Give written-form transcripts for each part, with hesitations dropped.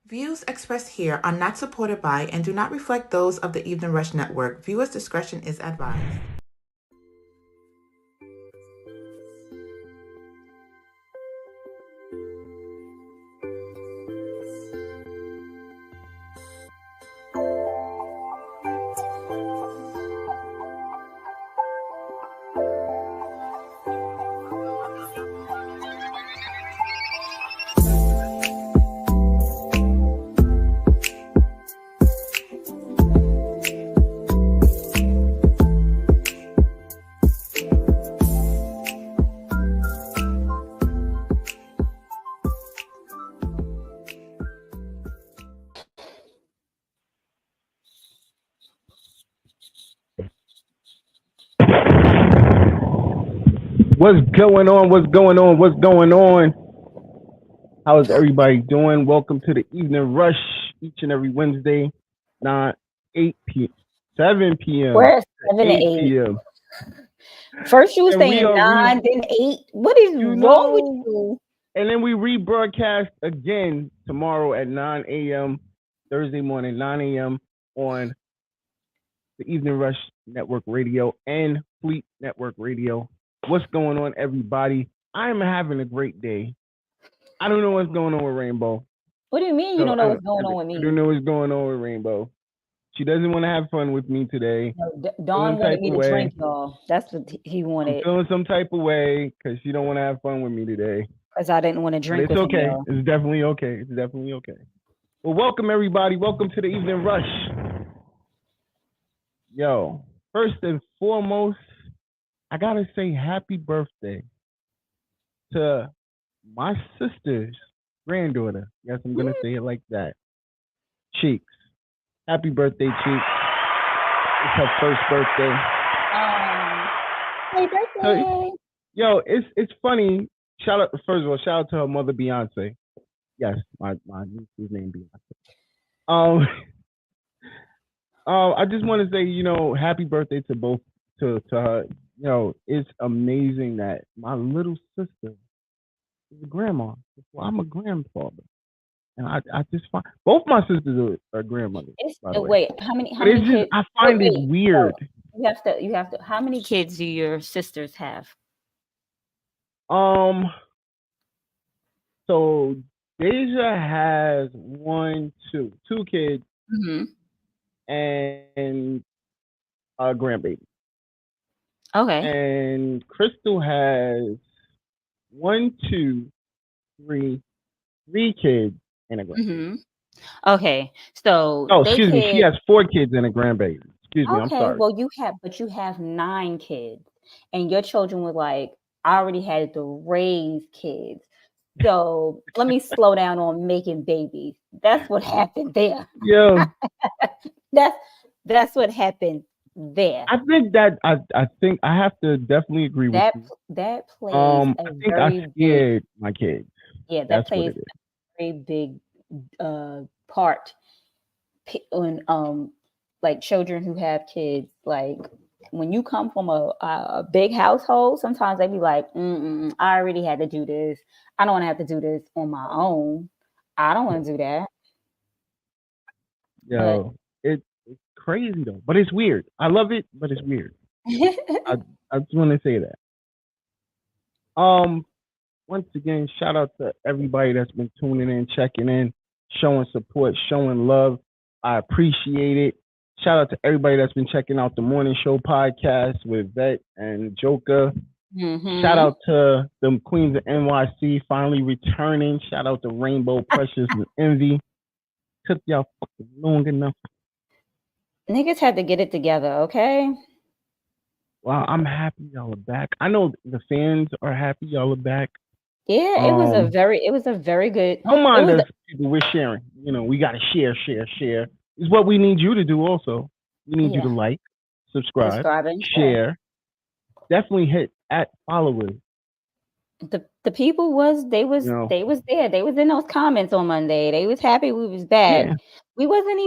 Views expressed here are not supported by and do not reflect those of the Evening Rush Network. Viewers' discretion is advised. What's going on? What's going on? What's going on? How is everybody doing? Welcome to the Evening Rush each and every Wednesday, 9, 8 p. 7 p.m. Where's 7 to 8 8? p.m. First you were And we saying are 9, then 8. What is wrong with you? And then we rebroadcast again tomorrow at 9 a.m. Thursday morning, 9 a.m. on the Evening Rush Network Radio and Fleet Network Radio. What's going on, everybody? I am having a great day. I don't know what's going on with Rainbow. What do you mean you don't know what's going on with me? I don't know what's going on with Rainbow. She doesn't want to have fun with me today. No, Dawn wanted me to drink, y'all. That's what he wanted. I'm feeling some type of way because she don't want to have fun with me today. Because I didn't want to drink with okay. him, It's definitely okay. It's definitely okay. Well, welcome, everybody. Welcome to the Evening Rush. Yo, first and foremost, I got to say happy birthday to my sister's granddaughter. Yes, I'm going to say it like that. Cheeks. Happy birthday, Cheeks. It's her first birthday. Happy birthday. So, yo, it's funny. First of all, shout out to her mother, Beyonce. Yes, my niece's name Beyonce. I just want to say, happy birthday to both to her. It's amazing that my little sister is a grandma. Well, I'm a grandfather, and I just find both my sisters are grandmothers. Wait, how many kids? I find it weird. You have to. How many kids do your sisters have? So Deja has two kids, and a grandbaby. Okay. And Crystal has 3 kids and a grandbaby. Okay, so excuse me, she has 4 kids and a grandbaby. Excuse me, I'm sorry. Okay, well you have 9 kids, and your children were like, I already had to raise kids. So let me slow down on making babies. That's what happened there. Yo, that's what happened there. I think that I think I have to definitely agree with you. That plays I think I scared my kids. Yeah, that plays a very big part on like children who have kids. Like when you come from a big household, sometimes they be like, I already had to do this. I don't want to have to do this on my own. I don't want to do that. Yo, it's crazy though, but it's weird. I love it, but it's weird. I just want to say that. Once again, shout out to everybody that's been tuning in, checking in, showing support, showing love. I appreciate it. Shout out to everybody that's been checking out the Morning Show podcast with Vet and Joker. Shout out to the Queens of NYC finally returning. Shout out to Rainbow, Precious, and Envy. Took y'all fucking long enough. Niggas had to get it together, okay? Well, I'm happy y'all are back. I know the fans are happy y'all are back. Yeah, it was a very good. Don't mind us, people. We're sharing. We gotta share. It's what we need you to do. Also, we need you to like, subscribe, share. Definitely hit at followers. The people was there. They was in those comments on Monday. They was happy we was back. Yeah. It wasn't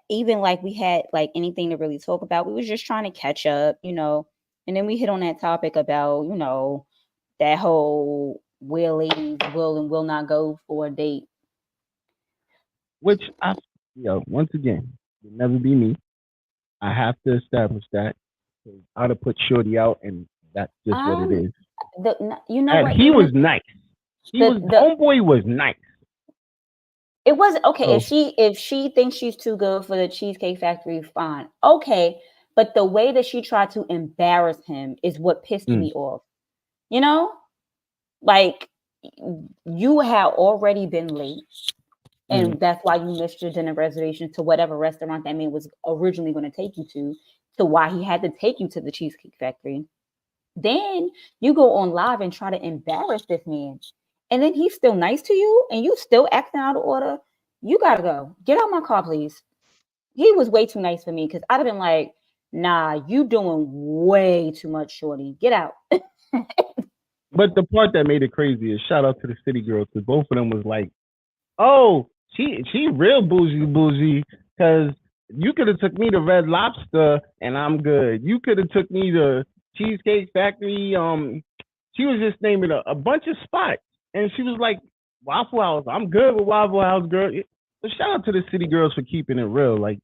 even like we had like anything to really talk about. We was just trying to catch up, and then we hit on that topic about, that whole where ladies will and will not go for a date. which once again, will never be me. I have to establish that. I'd have put Shorty out, and that's just what it Um, is. you know And what? he was Even nice. the Homeboy was nice. it was okay. So If she thinks she's too good for the Cheesecake Factory, fine. Okay. But the way that she tried to embarrass him is what pissed mm, me off. You know? Like you had already been late. mm. And that's why you missed your dinner reservation to whatever restaurant that man was originally going to take you to why he had to take you to the Cheesecake Factory. Then you go on live and try to embarrass this man. And then he's still nice to you and you still acting out of order. You gotta go. Get out my car, please. He was way too nice for me because I'd have been like, nah, you doing way too much, shorty. Get out. But the part that made it crazy is shout out to the city girls because both of them was like, "Oh, she real bougie because you could have took me to Red Lobster and I'm good. You could have took me to Cheesecake Factory. She was just naming a bunch of spots, and she was like, Waffle House. I'm good with Waffle House, girl. So shout out to the city girls for keeping it real. Like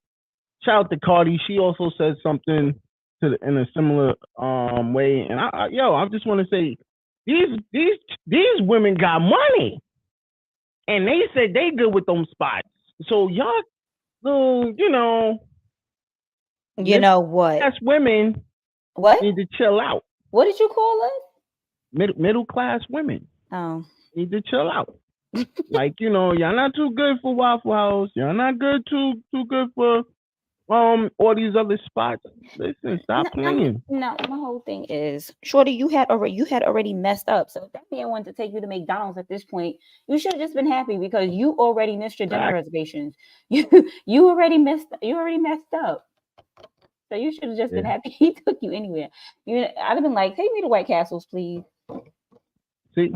shout out to Cardi. She also said something in a similar way, and I just want to say these women got money, and they said they good with them spots. So y'all, You know what? class women What? need to chill out. What did you call us? Middle class women Oh. need to chill out. Like y'all not too good for Waffle House. Y'all not too good for all these other spots. Listen, stop playing. No, my whole thing is, shorty, you had already messed up. So if that man wanted to take you to McDonald's at this point, you should have just been happy because you already missed your dinner reservations. You already messed up. So you should have just been Yeah. happy he took you anywhere. I'd have been like, take me to White Castles, please. See,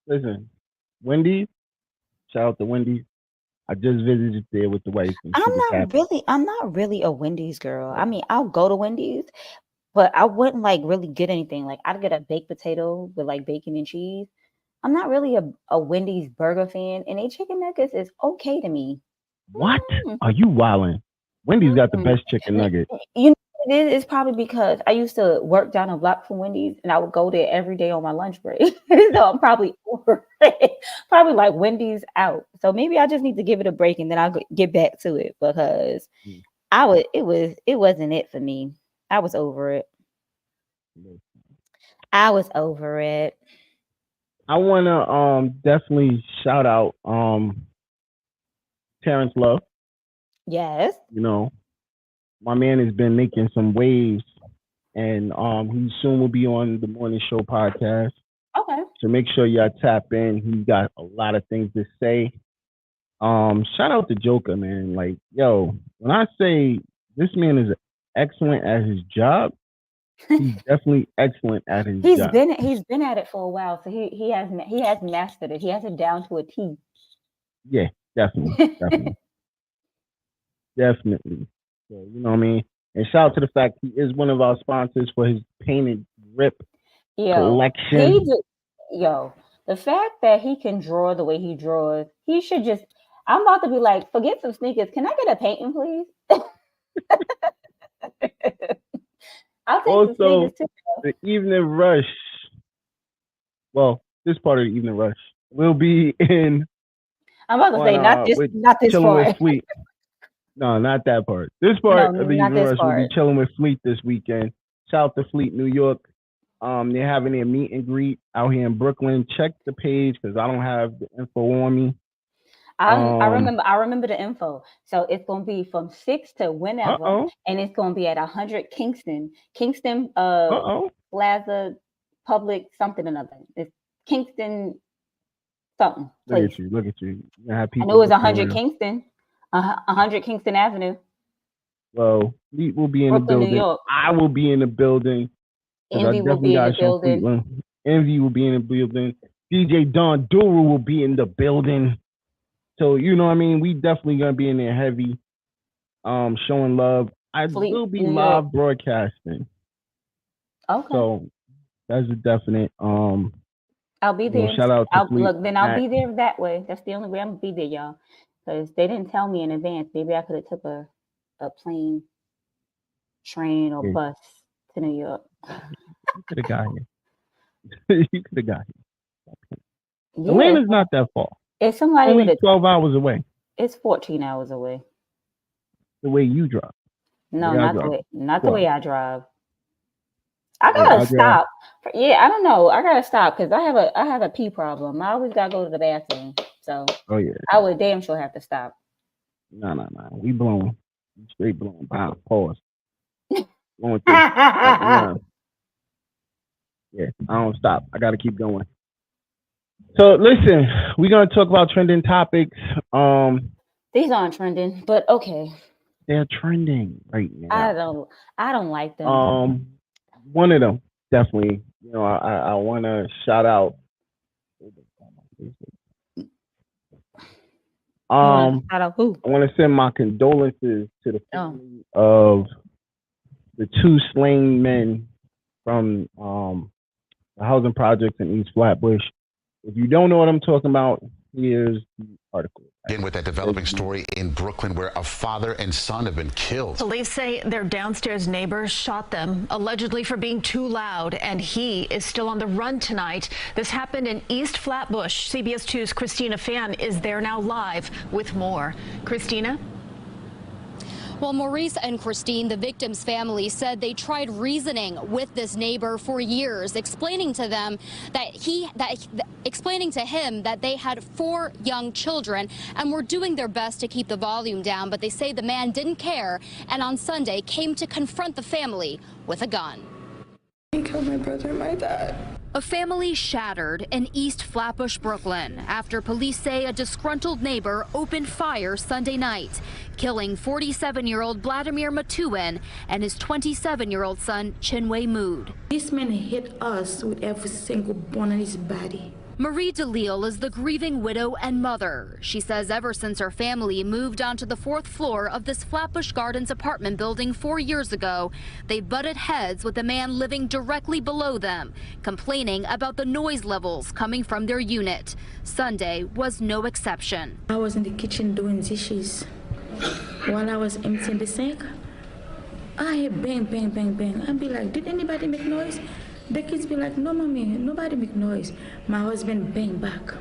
listen, Wendy's. Shout out to Wendy's. I just visited there with the wife, and she was happy. I'm not really a Wendy's girl. I mean, I'll go to Wendy's, but I wouldn't like really get anything. Like I'd get a baked potato with like bacon and cheese. I'm not really a Wendy's burger fan, and a chicken nuggets is okay to me. What Mm, are you wilding? Wendy's got the mm. best chicken nugget. You know what it is? It's probably because I used to work down a block from Wendy's, and I would go there every day on my lunch break. So I'm probably over it. Probably like Wendy's out. So maybe I just need to give it a break, and then I'll get back to it because Mm. it wasn't it for me. I was over it. I was over it. I wanna definitely shout out Terrence Love. Yes. My man has been making some waves, and he soon will be on the Morning Show podcast. Okay. So make sure y'all tap in. He's got a lot of things to say. Shout out to Joker, man. Like, yo, when I say this man is excellent at his job, he's definitely excellent at his job. He's been at it for a while, so he has mastered it. He has it down to a T. Yeah, definitely. Definitely. So, you know what I mean? And shout out to the fact he is one of our sponsors for his painted grip collection. The fact that he can draw the way he draws, he should just. I'm about to be like, forget some sneakers. Can I get a painting, please? I'll take some Also, sneakers too. the Evening Rush. Well, this part of the Evening Rush will be in. I'm about to say not this chilling part. with Fleet. No, not that part. This part of the Evening Rush will be chilling with Fleet this weekend. Shout out to Fleet, New York. They're having their meet and greet out here in Brooklyn. Check the page because I don't have the info on me. I remember the info. So it's gonna be from 6 to whenever, and it's gonna be at 100 Kingston Plaza Public something another. It's Kingston something place. Look at you. You have people. I know it's 100 Kingston, 100 Kingston Avenue. Well, Fleet will be in Brooklyn, the building. New York. I will be in the building. Envy will be in the building. Envy will be in the building. DJ Don Duru will be in the building. So, you know what I mean? We definitely going to be in there heavy, showing love. I will be live broadcasting. Okay. So, that's a definite. I'll be there. Shout out to Fleet. I'll be there that way. That's the only way I'm going to be there, y'all. because they didn't tell me in advance. Maybe I could have took a plane, train, or Yeah, bus to New York. you could have got here. You could have got here. Yeah, Atlanta's not that far. if somebody would Only have, 12 hours away. it's 14 hours away. The way you drive. No, The way I not drive. the way I drive. I Yeah, gotta I drive. stop. Yeah, I don't know. I gotta stop because I have a pee problem. I always gotta go to the bathroom. So Oh yeah. I would damn sure have to stop. No. We blowing. We straight blowing. Pause. Going through. Yeah. Yeah. I don't stop. I gotta keep going. So listen, we're gonna talk about trending topics. These aren't trending, but okay. They're trending right now. I don't like them. One of them definitely. You know, I want to shout out. Shout out who? I want to send my condolences to the family of the 2 slain men from the housing projects in East Flatbush. If you don't know what I'm talking about, here's the article. Again, with that developing story in Brooklyn where a father and son have been killed. Police say their downstairs neighbors shot them, allegedly for being too loud, and he is still on the run tonight. This happened in East Flatbush. CBS 2's Christina Fan is there now live with more. Christina? Well, Maurice and Christine, the victim's family, said they tried reasoning with this neighbor for years, explaining to him that they had 4 young children and were doing their best to keep the volume down. But they say the man didn't care and on Sunday came to confront the family with a gun. He killed my brother and my dad. A family shattered in East Flatbush, Brooklyn, after police say a disgruntled neighbor opened fire Sunday night, killing 47-year-old Vladimir Matuin and his 27-year-old son, Chinwe Mood. This man hit us with every single bone in his body. Marie DeLille is the grieving widow and mother. She says ever since her family moved onto the 4th floor of this Flatbush Gardens apartment building 4 years ago, they butted heads with a man living directly below them, complaining about the noise levels coming from their unit. Sunday was no exception. I was in the kitchen doing dishes. While I was emptying the sink, I hear bang, bang, bang, bang. I'd be like, did anybody make noise? The kids be like, no, mommy, nobody make noise. My husband bang back.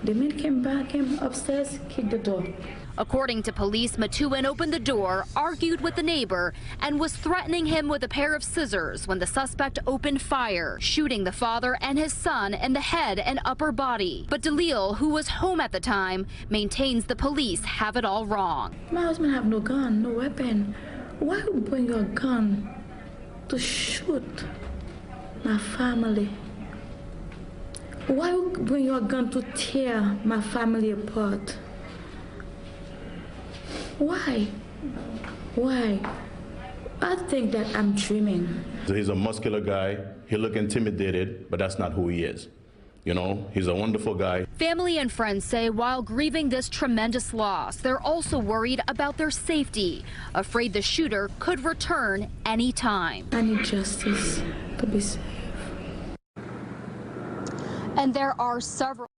The man came upstairs, kicked the door. According to police, Matuin opened the door, argued with the neighbor, and was threatening him with a pair of scissors when the suspect opened fire, shooting the father and his son in the head and upper body. But DeLille, who was home at the time, maintains the police have it all wrong. My husband have no gun, no weapon. Why you bring your gun to shoot my family? Why you bring your gun to tear my family apart? Why? I think that I'm dreaming. He's a muscular guy. He look intimidated, but that's not who he is. You know, he's a wonderful guy. Family and friends say while grieving this tremendous loss, they're also worried about their safety, afraid the shooter could return any time. I need justice to be safe. And there are several.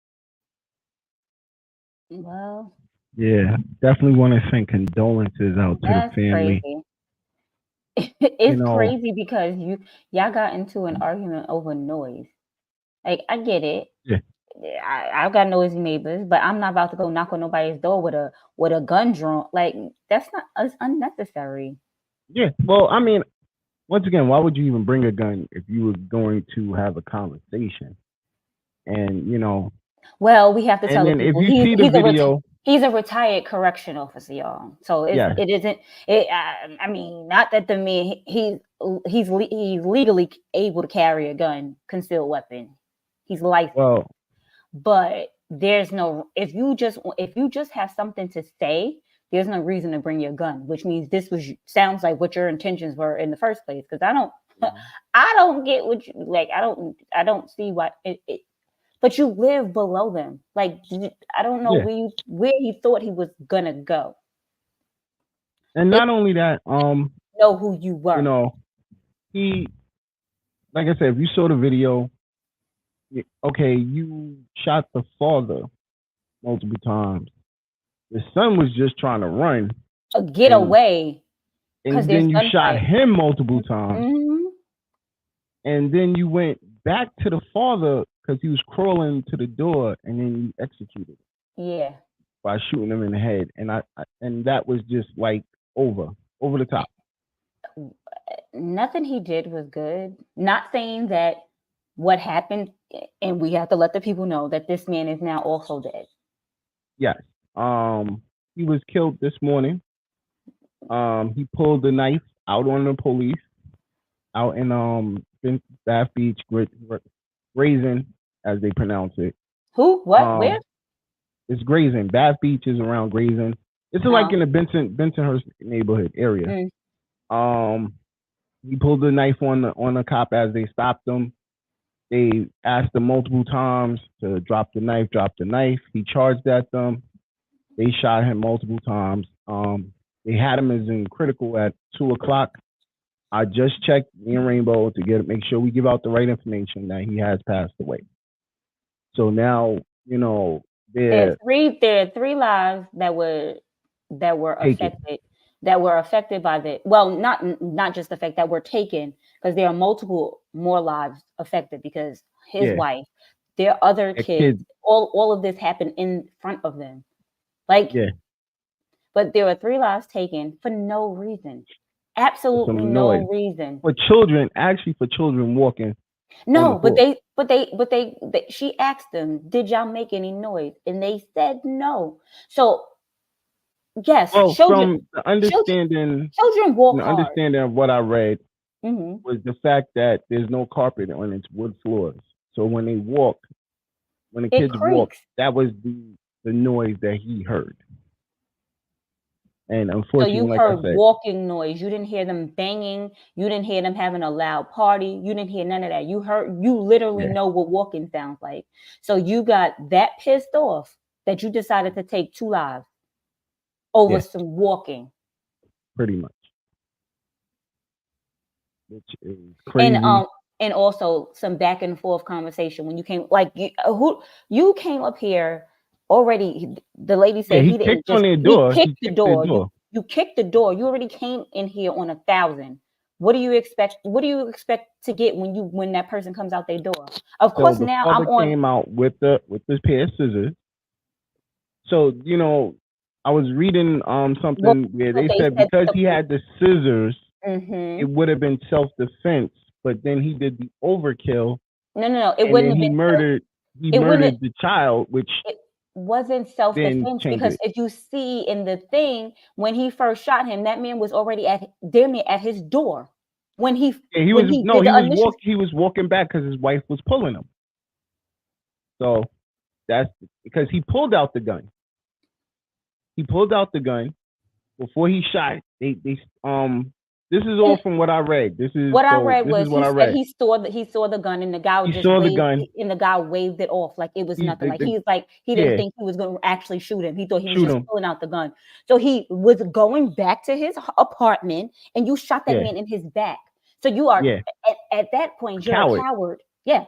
Well, yeah, definitely want to send condolences out to the family. Crazy. It's crazy because y'all got into an argument over noise. Like, I get it. Yeah. I've got noisy neighbors, but I'm not about to go knock on nobody's door with a gun drawn. Like, that's unnecessary. Yeah. Well, I mean, once again, why would you even bring a gun if you were going to have a conversation? And well, we have to tell them. If you see the video, he's a retired correction officer, y'all. So it isn't. I mean, not that the man he's legally able to carry a gun, concealed weapon. He's licensed. Well, but there's no. If you just have something to say, there's no reason to bring your gun. Which means sounds like what your intentions were in the first place. Because I don't get what you like. I don't see why it. But you live below them. Like, I don't know where he thought he was gonna go. And not only that, know who you were. He, like I said, if you saw the video, okay, you shot the father multiple times. The son was just trying to run, get away, and then you shot him multiple times, and then you went back to the father because he was crawling to the door, and then you executed him. Yeah. By shooting him in the head, and that was just like over the top. Nothing he did was good. Not saying that what happened, and we have to let the people know that this man is now also dead. Yes. He was killed this morning. He pulled the knife out on the police out in Bath Beach, Grazing, as they pronounce it. Who? What? Where? It's Grazing. Bath Beach is around Grazing. It's like in the Bensonhurst neighborhood area. He pulled the knife on the cop as they stopped him. They asked him multiple times to drop the knife. He charged at them. They shot him multiple times. They had him as in critical at 2:00. I just checked me and Rainbow to make sure we give out the right information that he has passed away. So now, there are three lives that were affected. That were affected by the not just the fact that were taken, because there are multiple more lives affected because his wife, their other kids, all of this happened in front of them. But there were 3 lives taken for no reason. Absolutely no reason. For children walking. No, but she asked them, "Did y'all make any noise?" And they said no. So yes, from the understanding, children walk hard. Understanding of what I read was the fact that there's no carpet on its wood floors. So when they walk, when the kids walk, that was the noise that he heard. And unfortunately, so you heard walking noise. You didn't hear them banging. You didn't hear them having a loud party. You didn't hear none of that. You literally know what walking sounds like. So you got that pissed off that you decided to take 2 lives over some walking. Pretty much. Which is crazy. And also some back and forth conversation when you came, you came up here already. The lady said he didn't kicked on their door. He kicked the door. You kicked the door. You already came in here on 1,000. What do you expect? What do you expect to get when that person comes out their door? Of course, now I'm on. Came out with this pair of scissors. So I was reading something where they said because he had the scissors, it would have been self-defense. But then he did the overkill. No. It wouldn't have been. He murdered the child, which it wasn't self-defense because if you see in the thing when he first shot him, that man was already at his door when he was walking back because his wife was pulling him. So that's because he pulled out the gun. Before he shot. This is all from what I read. He saw the gun and the guy and the guy waved it off like it was nothing. He didn't think he was going to actually shoot him. He thought he was just pulling out the gun. So he was going back to his apartment and you shot that man in his back. So you are at that point you're a coward. Yeah.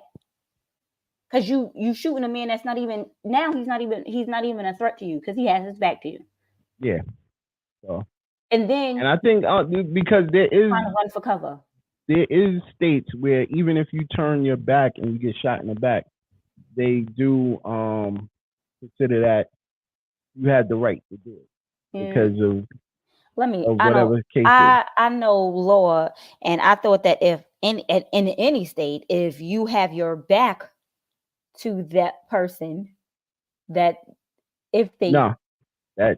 Because you shooting a man that's not even he's not even a threat to you because he has his back to you. Yeah. So. And I think because there is trying to run for cover. There is states where even if you turn your back and you get shot in the back, they do consider that you had the right to do it because of whatever case. I know law, and I thought that if in any state, if you have your back to that person, that if they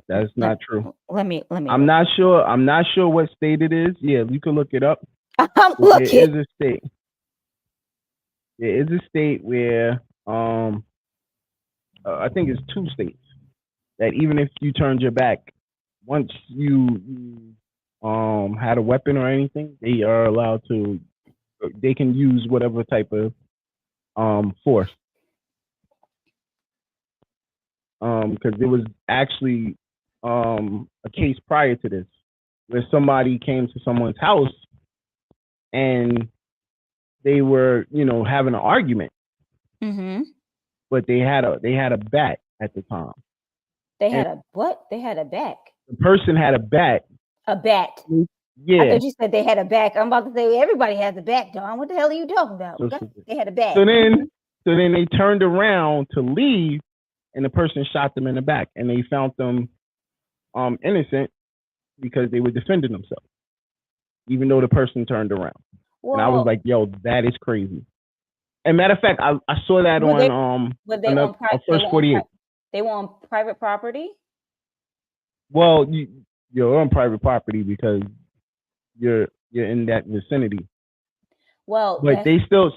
That's not true. Let me. I'm not sure what state it is. Yeah, we can look it up. I'm looking. There is a state where I think it's 2 states that even if you turned your back, once you had a weapon or anything, they are allowed to. They can use whatever type of force. Because there was actually a case prior to this where somebody came to someone's house and they were, having an argument. Mm-hmm. But they had a bat at the time. They had a what? They had a back. The person had a bat. A bat. Yeah. I thought you said they had a back. I'm about to say everybody has a back, Don. What the hell are you talking about? They had a back. So then they turned around to leave, and the person shot them in the back, and they found them innocent because they were defending themselves, even though the person turned around. Well, and I was like, "Yo, that is crazy." And matter of fact, I saw that on First 48. They were on private property. Well, you're on private property because you're in that vicinity. Well, but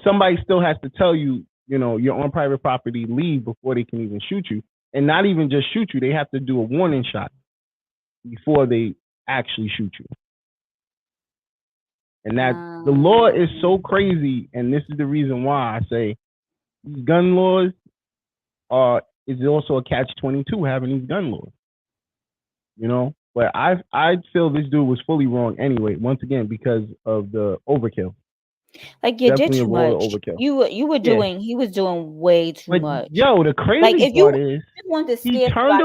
somebody still has to tell you, you're on private property, leave before they can even shoot you. And not even just shoot you, they have to do a warning shot before they actually shoot you. And that the law is so crazy, and this is the reason why I say these gun laws is also a catch-22 having these gun laws. But I feel this dude was fully wrong anyway, once again, because of the overkill. Like you did too much. You were doing. He was doing way too much. Yo, the crazy part is he turned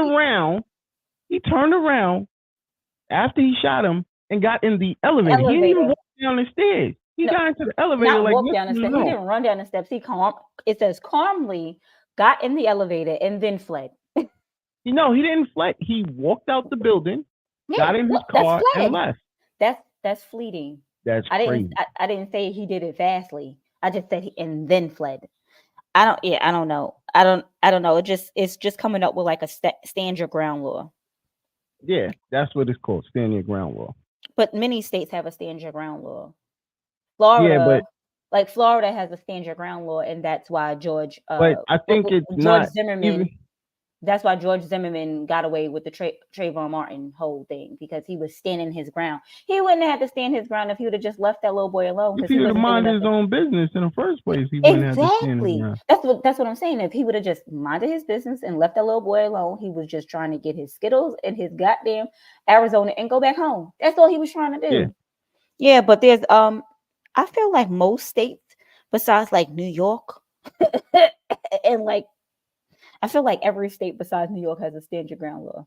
around after he shot him and got in the elevator. He didn't even walk down the stairs. He got into the elevator walk down the steps. He didn't run down the steps. It says calmly got in the elevator and then fled. He didn't fled. He walked out the building, got in his car, and left. That's fleeting. That's crazy. I didn't say he did it fastly. I just said and then fled. I don't know. I don't know. It's just coming up with like a stand your ground law. Yeah, that's what it's called, stand your ground law. But many states have a stand your ground law. Florida, Florida has a stand your ground law, and that's why George. But I think it's George Zimmerman. That's why George Zimmerman got away with the Trayvon Martin whole thing, because he was standing his ground. He wouldn't have to stand his ground if he would have just left that little boy alone. If he would have minded his own business in the first place, he wouldn't have to stand his ground. That's what I'm saying. If he would have just minded his business and left that little boy alone, he was just trying to get his Skittles and his goddamn Arizona and go back home. That's all he was trying to do. Yeah, but there's I feel like most states besides like New York and like I feel like every state besides New York has a stand your ground law.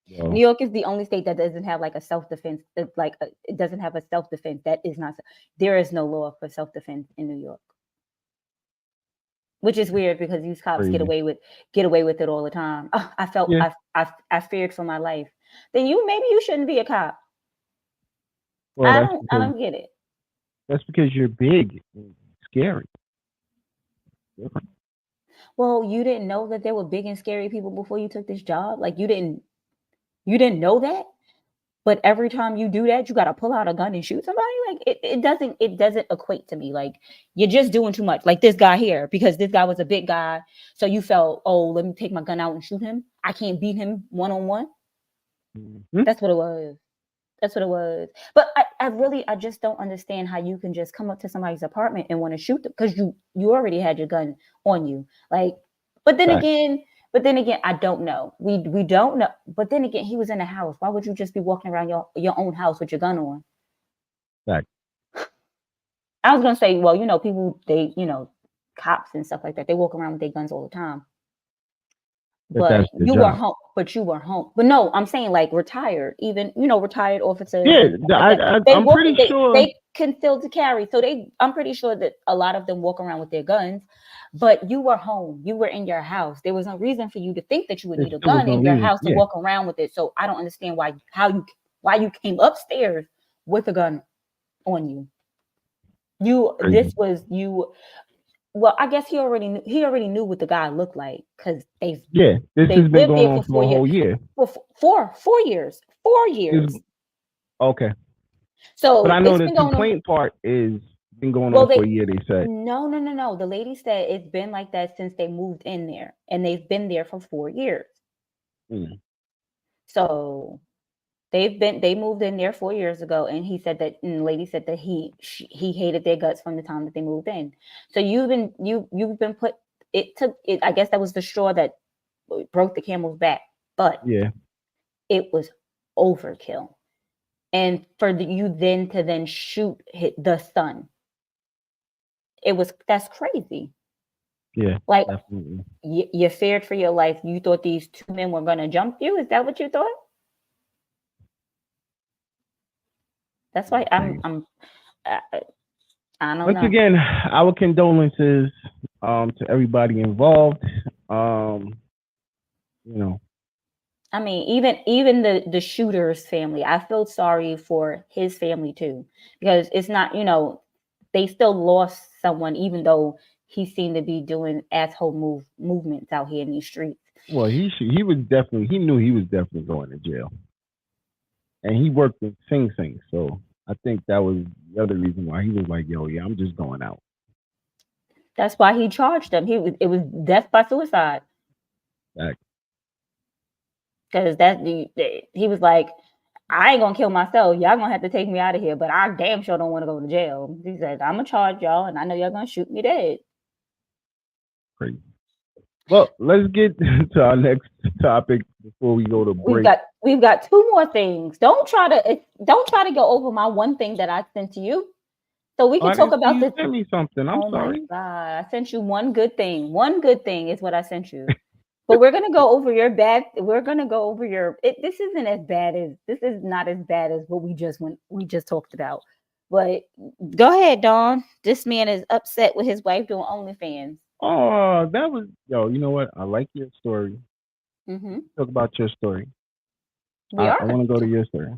Yeah. New York is the only state that doesn't have like a self-defense, it doesn't have a self-defense. There is no law for self-defense in New York. Which is weird because these cops get away with it all the time. Oh, I felt I feared for my life. Then maybe you shouldn't be a cop. Well, I don't get it. That's because you're big and scary. Different. Well, you didn't know that there were big and scary people before you took this job? Like you didn't know that? But every time you do that, you got to pull out a gun and shoot somebody? Like it doesn't equate to me. Like you're just doing too much. Like this guy here, because this guy was a big guy. So you felt, oh, let me take my gun out and shoot him. I can't beat him one-on-one. Mm-hmm. That's what it was. But I just don't understand how you can just come up to somebody's apartment and want to shoot them because you already had your gun on you. Like, but then again, I don't know. We don't know. But then again, he was in a house. Why would you just be walking around your own house with your gun on? Right. I was gonna say, well, people, cops and stuff like that, they walk around with their guns all the time. But you were home. But no, I'm saying like retired, even retired officers. Yeah, I'm pretty sure they can still carry. So I'm pretty sure that a lot of them walk around with their guns. But you were home. You were in your house. There was no reason for you to think that you would need a gun in your house to walk around with it. So I don't understand why you came upstairs with a gun on you. Well, I guess he already knew what the guy looked like because this has been going on for a whole year. For 4 years. 4 years. Okay. So but I know the complaint part is been going on for a year, they said. No. The lady said it's been like that since they moved in there, and they've been there for 4 years. Mm. So they moved in there 4 years ago, and the lady said that he hated their guts from the time that they moved in. So you've been put. It took it. I guess that was the straw that broke the camel's back, but it was overkill. And for you to shoot the son, that's crazy. Yeah, Like, definitely. you feared for your life. You thought these two men were going to jump you? Is that what you thought? That's why I don't Once know. again, our condolences to everybody involved. You know, I mean, even the shooter's family, I feel sorry for his family too, because it's not, they still lost someone, even though he seemed to be doing asshole movements out here in these streets. well, he knew he was definitely going to jail, and he worked with Sing Sing, so I think that was the other reason why he was like, "Yo, yeah, I'm just going out." That's why he charged them. It was death by suicide. Back. Because he was like, I ain't gonna kill myself. Y'all gonna have to take me out of here, but I damn sure don't want to go to jail. He said, I'm gonna charge y'all, and I know y'all gonna shoot me dead. Crazy. Well, let's get to our next topic before we go to break. We've got two more things. Don't try to go over my one thing that I sent to you. So we can talk about this. Send me something. I'm sorry. My God, I sent you one good thing. One good thing is what I sent you. But we're gonna go over your bad. We're gonna go over your. This is not as bad as what we just talked about. But go ahead, Dawn. This man is upset with his wife doing OnlyFans. Oh, that was You know what? I like your story. Mm-hmm. Talk about your story. I want to go to your story.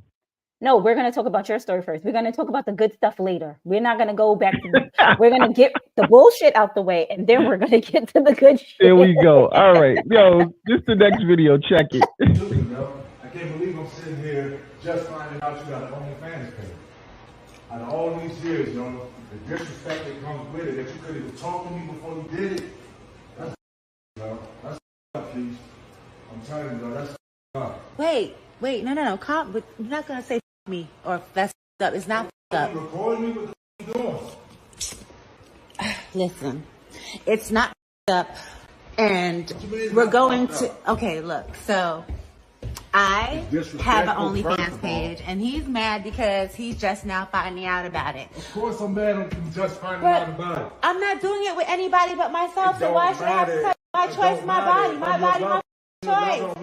No, we're going to talk about your story first. We're going to talk about the good stuff later. We're not going to go back to we're going to get the bullshit out the way, and then we're going to get to the good shit. Here we go. All right. Yo, this is the next video. Check it. I can't believe I'm sitting here just finding out you got an OnlyFans page. Out of all these years, the disrespect that comes with it, that you could even talk to me before you did it. That's that's up, please. I'm telling you, that's up. Wait, no. Calm, but you're not going to say me or that's up. It's not up. Recording me? What the you doing? Listen, it's not up. And we're going to, okay, look, so I have an OnlyFans page, and he's mad because he's just now finding out about it. Of course I'm mad I'm just finding out about it. I'm not doing it with anybody but myself, so why should I have to tell you my choice, my body, my choice?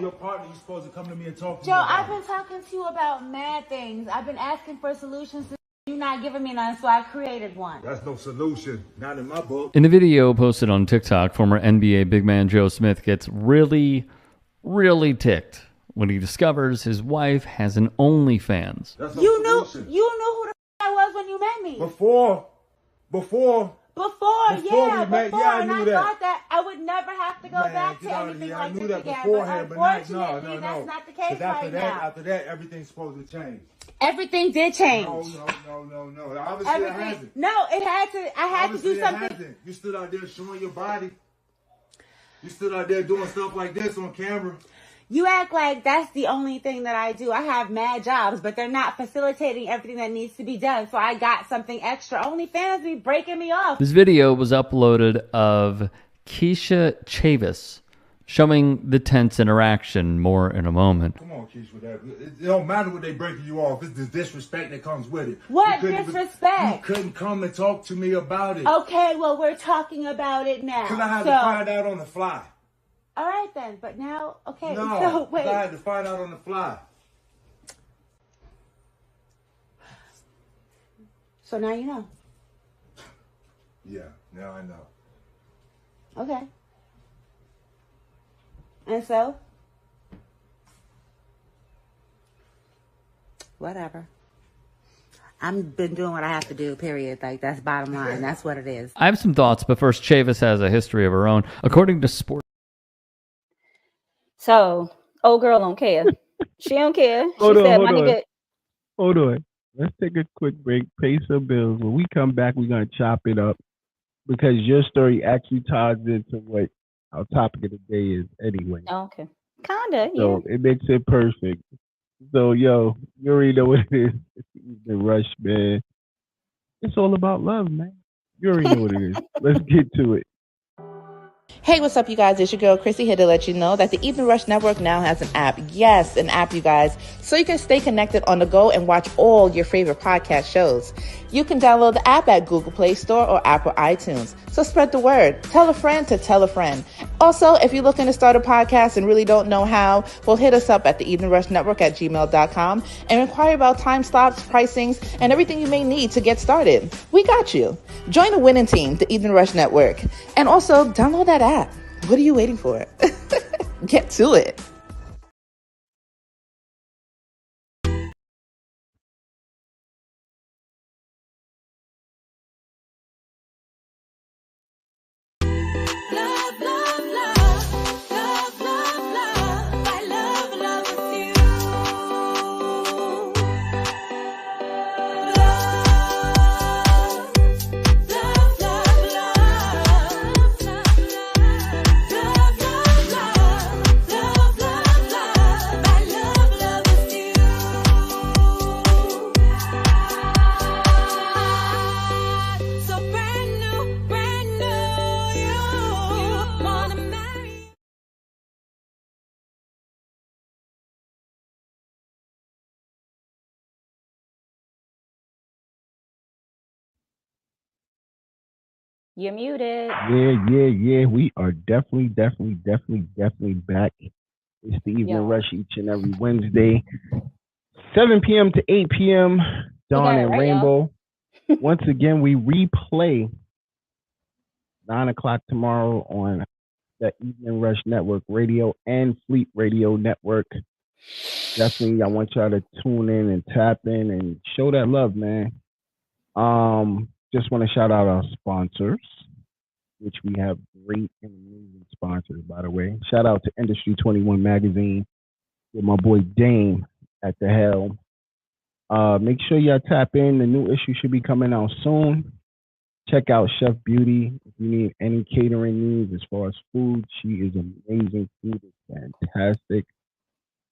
Your partner, you're supposed to come to me and talk to Joe, me. I've been talking to you about mad things. I've been asking for solutions. You're not giving me none, so I created one. That's no solution. Not in my book. In the video posted on TikTok, former NBA big man Joe Smith gets really, really ticked when he discovers his wife has an OnlyFans. That's no you knew solution. who the I was when you met me. Before, I knew that. thought that I would never have to go back to anything like this again. Beforehand, but no. unfortunately, that's not the case right now. After that, everything's supposed to change. Everything did change. No. Obviously, it hasn't. No, it had to. I had to do something. Hasn't. You stood out there showing your body. You stood out there doing stuff like this on camera. You act like that's the only thing that I do. I have mad jobs, but they're not facilitating everything that needs to be done. So I got something extra. OnlyFans be breaking me off. This video was uploaded of Keisha Chavis showing the tense interaction. More in a moment. Come on, Keisha, with that. It don't matter what they breaking you off. It's the disrespect that comes with it. What disrespect? You couldn't come and talk to me about it. Okay, well, we're talking about it now. Because I had to find out on the fly. All right, then. But now, okay. No, so, wait. I had to find out on the fly. So now you know. Yeah, now I know. Okay. And so? Whatever. I've been doing what I have to do, period. Like, that's bottom line. That's what it is. I have some thoughts, but first, Chavis has a history of her own. According to Sport. So, old girl don't care. She don't care. Hold on. Let's take a quick break, pay some bills. When we come back, we're going to chop it up because your story actually ties into what our topic of the day is anyway. Okay. Kinda, yeah. So it makes it perfect. So, yo, you already know what it is. It's the Evening Rush, man. It's all about love, man. You already know what it is. Let's get to it. Hey, what's up, you guys? It's your girl, Chrissy, here to let you know that the Evening Rush Network now has an app. Yes, an app, you guys. So you can stay connected on the go and watch all your favorite podcast shows. You can download the app at Google Play Store or Apple iTunes. So spread the word. Tell a friend to tell a friend. Also, if you're looking to start a podcast and really don't know how, well, hit us up at the Evening Rush Network at gmail.com and inquire about time slots, pricings, and everything you may need to get started. We got you. Join the winning team, the Evening Rush Network. And also, download that app. What are you waiting for? Get to it. You're muted. Yeah. We are definitely back. It's the Evening Rush each and every Wednesday, 7 p.m. to 8 p.m. Dawn and Rainbow. Once again, we replay 9 o'clock tomorrow on the Evening Rush Network Radio and Fleet Radio Network. Definitely, I want y'all to tune in and tap in and show that love, man. Just want to shout out our sponsors, which we have great and amazing sponsors, by the way. Shout out to Industry 21 Magazine with my boy Dame at the helm. Make sure y'all tap in. The new issue should be coming out soon. Check out Chef Beauty if you need any catering needs as far as food. She is amazing. Food is fantastic.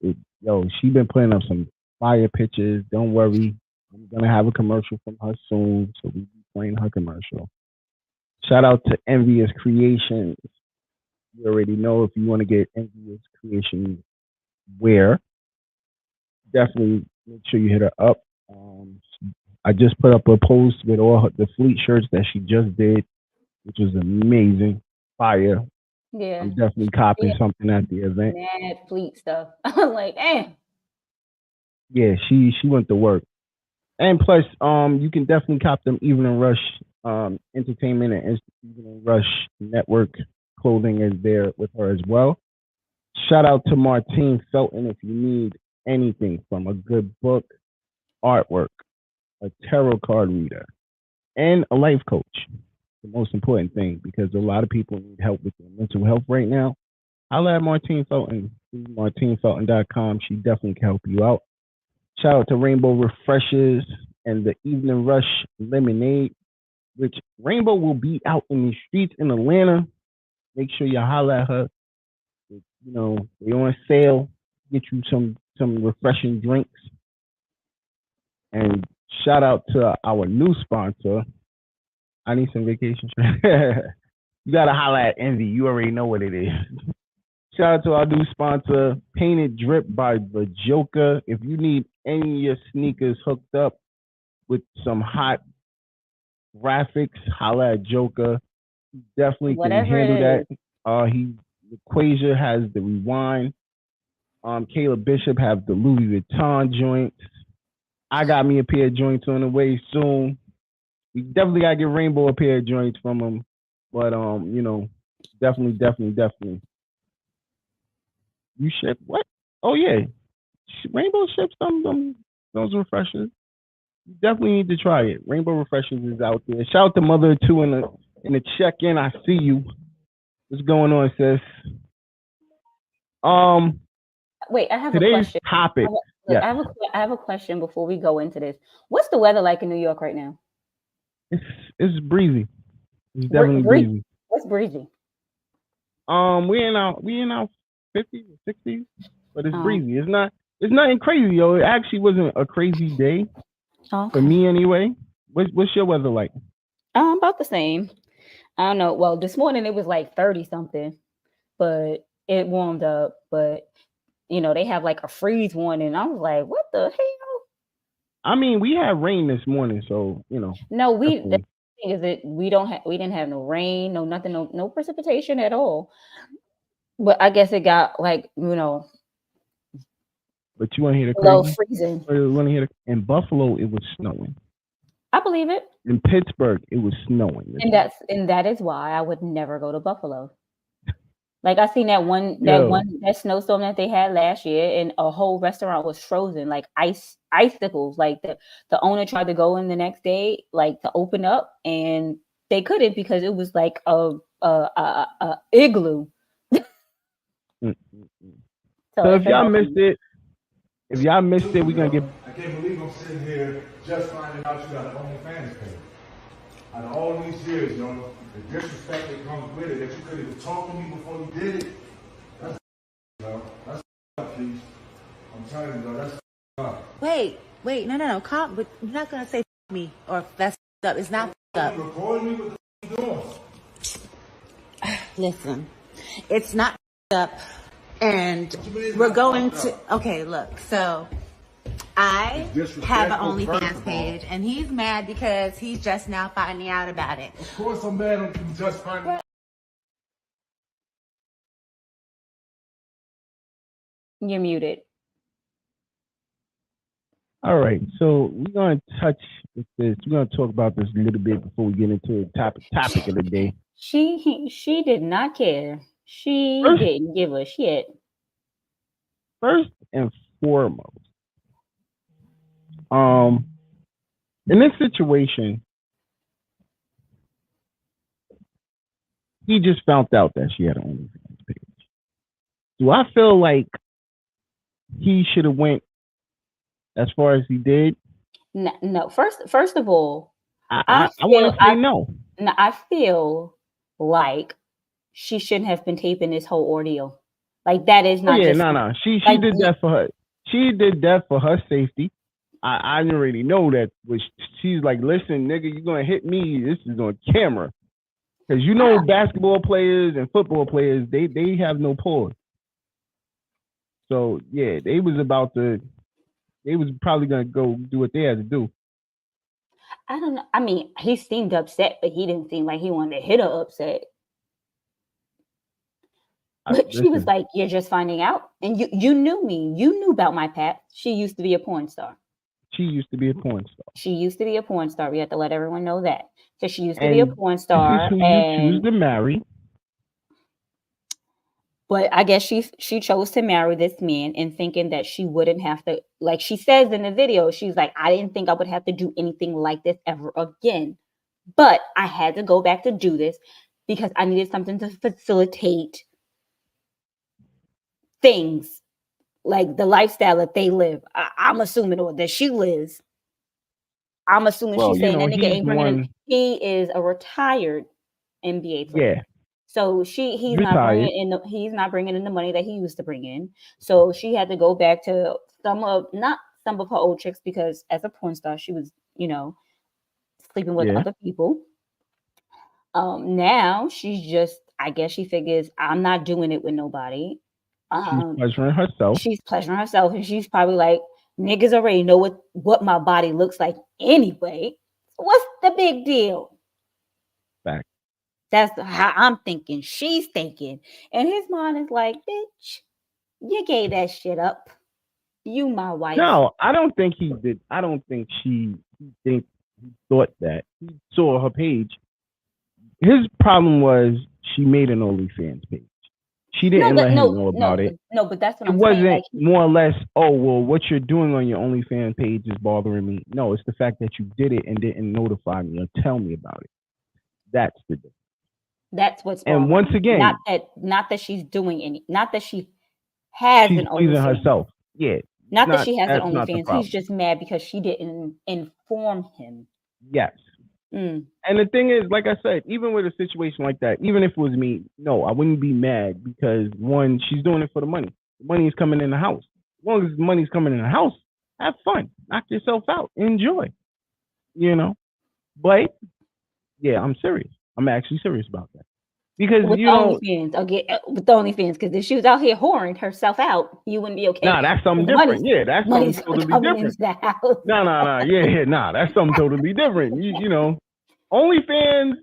She been putting up some fire pictures. Don't worry. I'm going to have a commercial from her soon, so we'll be playing her commercial. Shout out to Envious Creations. You already know if you want to get Envious Creations wear, definitely make sure you hit her up. I just put up a post with all the fleet shirts that she just did, which was amazing. Fire. Yeah. I'm definitely copying something at the event. Mad fleet stuff. I'm like, damn. Yeah, she went to work. And plus, you can definitely cop them Evening Rush Entertainment and Evening Rush Network clothing is there with her as well. Shout out to Martine Felton if you need anything from a good book, artwork, a tarot card reader, and a life coach. The most important thing, because a lot of people need help with their mental health right now. I'll add Martine Felton, martinefelton.com. She definitely can help you out. Shout out to Rainbow Refreshes and the Evening Rush Lemonade, which Rainbow will be out in the streets in Atlanta. Make sure you holler at her. They're on sale. Get you some refreshing drinks. And shout out to our new sponsor. I need some vacation. You got to holler at Envy. You already know what it is. Shout out to our new sponsor, Painted Drip by The Joker. If you need any of your sneakers hooked up with some hot graphics, holla at Joker. He definitely can handle that. Equasia has the Rewind. Caleb Bishop have the Louis Vuitton joints. I got me a pair of joints on the way soon. We definitely gotta get Rainbow a pair of joints from him. But definitely. You ship what? Oh yeah, Rainbow ships those refreshers. You definitely need to try it. Rainbow Refreshers is out there. Shout out to Mother 2 in the check-in. I see you. What's going on, sis? Wait, I have today's a question. Topic. I have a question before we go into this. What's the weather like in New York right now? It's breezy. It's definitely breezy. What's breezy? We in our 50s or 60s, but it's breezy. It's nothing crazy, yo. It actually wasn't a crazy day for me anyway. What's your weather like? About the same. I don't know. Well, this morning it was like 30 something, but it warmed up. But they have like a freeze warning. I was like, what the hell? I mean, we had rain this morning, so No, the definitely. thing is that we didn't have no rain, no nothing, no precipitation at all. But I guess it got like, But you want to hear the below crazy? freezing. Or you want to hear in Buffalo, it was snowing. I believe it. In Pittsburgh, it was snowing. And that is why I would never go to Buffalo. Like I seen Yo, that snowstorm that they had last year, and a whole restaurant was frozen, like icicles. Like the owner tried to go in the next day, like to open up, and they couldn't because it was like a igloo. So So if y'all missed it, we're gonna get. I can't believe I'm sitting here just finding out you got an OnlyFans page. Out of all these years, the disrespect that comes with it, that you could even talk to me before you did it. That's that's please. I'm telling you, that's up. Wait, no, calm. But you're not gonna say me or that's up. It's not up. Recording me? What the you doing? Listen, it's not up, and we're going to. Okay, look. So I have an OnlyFans page, and he's mad because he's just now finding out about it. Of course, I'm mad I'm just finding out. You're muted. All right, so we're gonna touch with this. We're gonna talk about this a little bit before we get into the topic of the day. She did not care. She didn't give a shit. First and foremost, in this situation, he just found out that she had an OnlyFans page. Do I feel like he should have went as far as he did? No. First of all, I want to say no. I feel like she shouldn't have been taping this whole ordeal. Like that is not. No. She did that for her. She did that for her safety. I already know that. Which she's like, listen, nigga, you're gonna hit me. This is on camera. Because basketball players and football players, they have no pause. So yeah, they was probably gonna go do what they had to do. I don't know. I mean, he seemed upset, but he didn't seem like he wanted to hit her upset. But she was like, "You're just finding out, and you knew me. You knew about my past. She used to be a porn star. She used to be a porn star. She used to be a porn star. We have to let everyone know that. So she used to be a porn star, this is who you choose to marry. But I guess she chose to marry this man and thinking that she wouldn't have to, like she says in the video, she's like, I didn't think I would have to do anything like this ever again. But I had to go back to do this because I needed something to facilitate things like the lifestyle that they live. I'm assuming, or that she lives. I'm assuming she's saying that nigga ain't bringing in. He is a retired NBA player. Yeah. So he's not bringing in the money that he used to bring in. So she had to go back to not some of her old tricks, because as a porn star, she was, sleeping with other people. Now she's just, I guess she figures I'm not doing it with nobody. She's pleasuring herself. She's pleasuring herself, and she's probably like, niggas already know what my body looks like anyway. What's the big deal? Fact. That's how I'm thinking. She's thinking. And his mind is like, bitch, you gave that shit up. You my wife. No, I don't think he did. I don't think he thought that. He saw her page. His problem was she made an OnlyFans page. She didn't let him know about it. No, but that's what I'm saying. It wasn't like, more or less, oh, well, what you're doing on your OnlyFans page is bothering me. No, it's the fact that you did it and didn't notify me or tell me about it. That's the difference. That's what's and once again, not that she's doing any, not that she has an OnlyFans herself. Yeah. Not that she has an OnlyFans. He's just mad because she didn't inform him. Yes. And the thing is, like I said, even with a situation like that, even if it was me, no, I wouldn't be mad because one, she's doing it for the money. The money is coming in the house. As long as the money's coming in the house, have fun, knock yourself out, enjoy. But yeah, I'm serious. I'm actually serious about that. Because with you know, OnlyFans, with the OnlyFans, because if she was out here whoring herself out, you wouldn't be okay. nah, that's something different. Yeah, that's something totally different. No. Yeah, that's something totally different. You know, OnlyFans.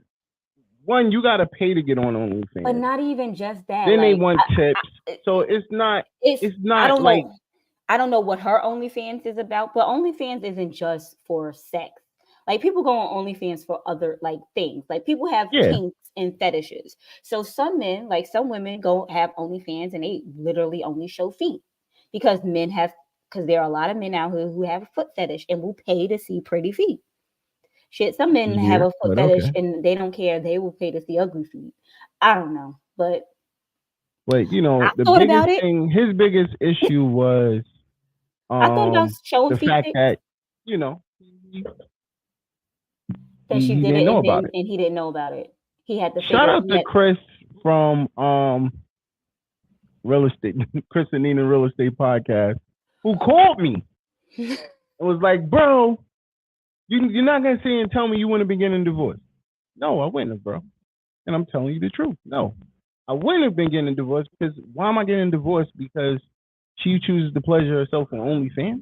One, you gotta pay to get on OnlyFans. But not even just that. Then like, they want tips. So it's not I don't like know. I don't know what her OnlyFans is about, but OnlyFans isn't just for sex. Like people go on OnlyFans for other like things. Like people have kinks and fetishes. So some men, like some women, go have OnlyFans and they literally only show feet because there are a lot of men out here who have a foot fetish and will pay to see pretty feet. Shit, some men have a foot fetish and they don't care. They will pay to see ugly feet. I don't know, but you know, the biggest thing, his biggest issue was I thought about showing the feet fact that, you know, that she did didn't it, know about it. And he didn't know about it. He had to shout out to Chris from Real Estate, Chris and Nina Real Estate Podcast, who called me and was like, bro, you're not gonna say and tell me you want to be getting a divorce. No, I wouldn't have, bro. And I'm telling you the truth. No, I wouldn't have been getting a divorce because why am I getting a divorce? Because she chooses to pleasure herself on OnlyFans.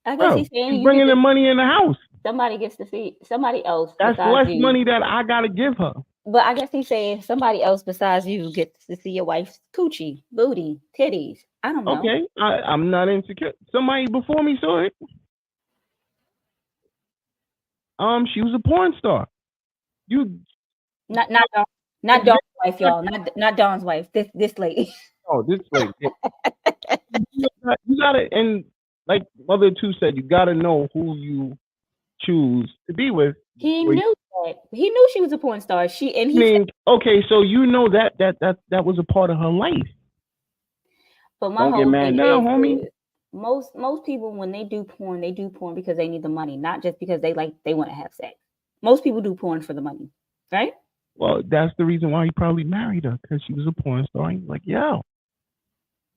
I guess he's saying she's bringing the money in the house. Somebody gets to see somebody else. That's less money that I gotta give her. But I guess he's saying somebody else besides you gets to see your wife's coochie, booty, titties. I don't know. Okay, I'm not insecure. Somebody before me saw it. She was a porn star. Not Dawn's wife, y'all. Not Dawn's wife. This lady. Oh, this lady. You gotta, and like Mother Two said, you gotta know who you choose to be with. He knew that. He knew she was a porn star. Okay, so you know that was a part of her life. But my whole thing is, homie. Most people when they do porn because they need the money, not just because they want to have sex. Most people do porn for the money, right? Well, that's the reason why he probably married her, because she was a porn star. He's like, yo,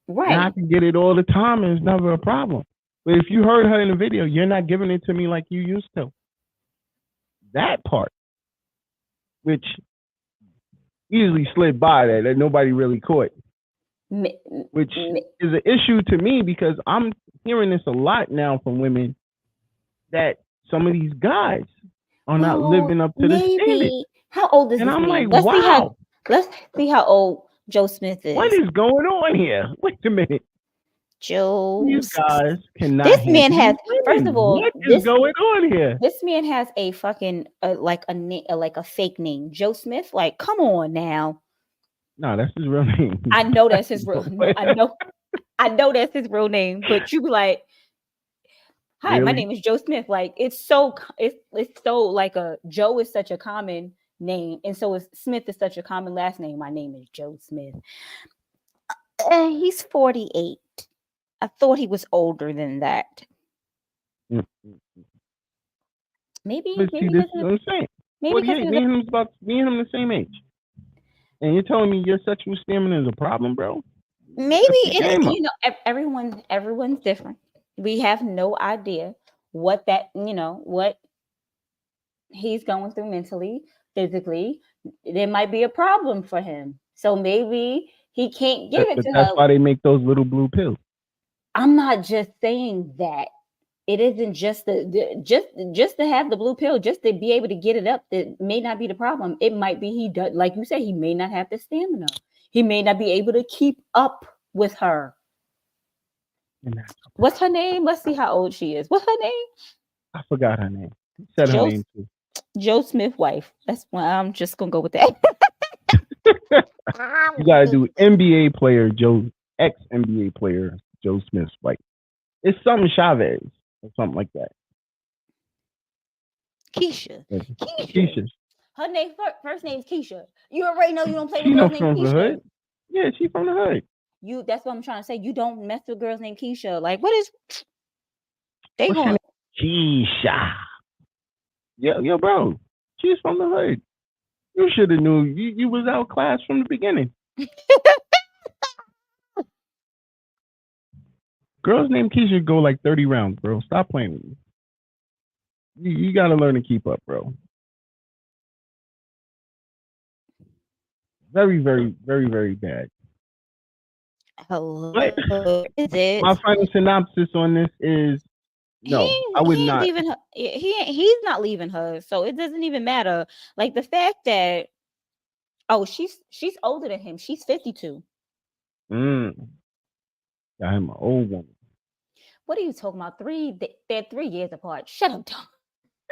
right. I can get it all the time, and it's never a problem. But if you heard her in the video, you're not giving it to me like you used to. That part, which easily slid by that nobody really caught. Which is an issue to me because I'm hearing this a lot now from women that some of these guys are not living up to the standard. How old is this I'm man? like, wow. Let's see how old Joe Smith is. What is going on here? Wait a minute. Joe. These guys cannot. This man has. First of all, what is going on here? This man has a fucking like a fake name, Joe Smith. Like, come on now. No, that's his real name. I know that's his real. I know that's his real name. But you be like, "Hi, really? My name is Joe Smith." Like, it's so like Joe is such a common name, and so is Smith is such a common last name. My name is Joe Smith. He's 48. I thought he was older than that. Maybe. But see, this is what I'm saying. Maybe me and him the same age. And you're telling me your sexual stamina is a problem, bro? Maybe it is. You know, everyone's different. We have no idea what he's going through mentally, physically. There might be a problem for him. So maybe he can't give it to her. That's why they make those little blue pills. I'm not just saying that. It isn't just just to have the blue pill, just to be able to get it up. That may not be the problem. It might be he does, like you said, he may not have the stamina. He may not be able to keep up with her. What's her name? Let's see how old she is. What's her name? I forgot her name. Said her name too. Joe Smith wife. That's why I'm just gonna go with that. You gotta do NBA player Joe, ex-NBA player Joe Smith's wife. It's something Chavez or something like that. Keisha. Her name first name's Keisha. You already know you don't play with girls named Keisha. The hood? Yeah, she's from the hood. That's what I'm trying to say. You don't mess with girls named Keisha. Like, what is they going? Keisha. Yo, bro. She's from the hood. You should have knew. You was outclassed from the beginning. Girls named Keisha go like 30 rounds, bro. Stop playing with me. You got to learn to keep up, bro. Very, very, very, very bad. Hello, But is it? my final synopsis on this is no, I would He ain't not. leaving her. He's not leaving her, so it doesn't even matter. Like the fact that she's older than him. She's 52. Got him an old woman. What are you talking about? They're 3 years apart. Shut up, Tom.